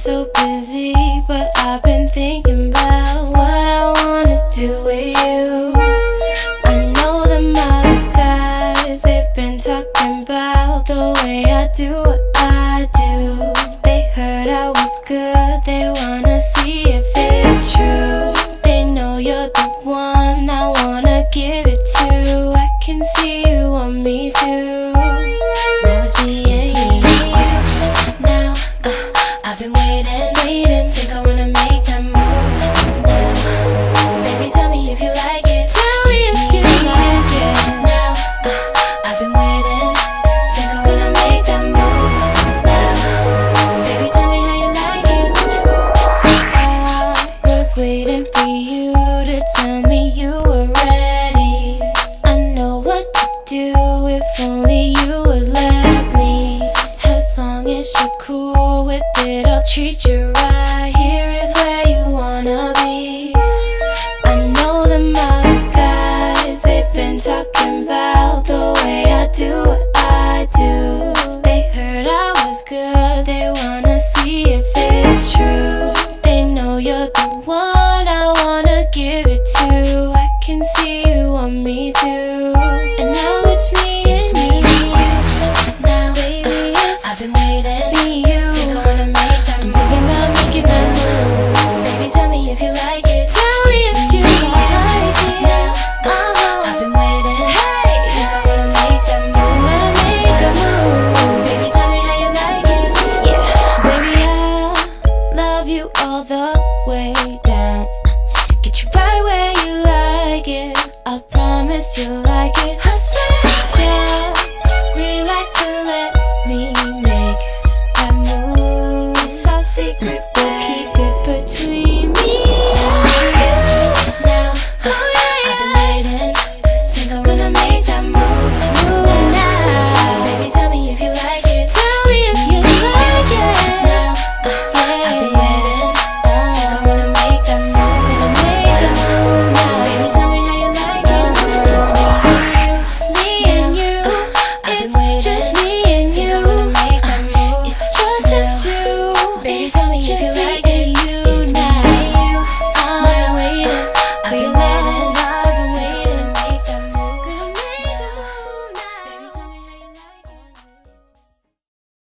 so busy, but I've been thinking about what I wanna do with you. I know them other guys, they've been talking about the way I do what I do. They heard I was good, they wanna see if it's true. They know you're the one I wanna give it to. I can see you want me too. Now it's me and you. Now I've been waiting, think I wanna make that move now. Baby, tell me if you like it. Tell me if you like it. Now I've been waiting, think I wanna make that move now. Baby, tell me how you like it. I was waiting for you to tell me you were ready. I know what to do if only you would let me. As long as you're cool with it, I'll treat you right. Here is where you wanna be. I know them other guys, they've been talking about the way I do what I do. They heard I was good, they wanna see if it's true.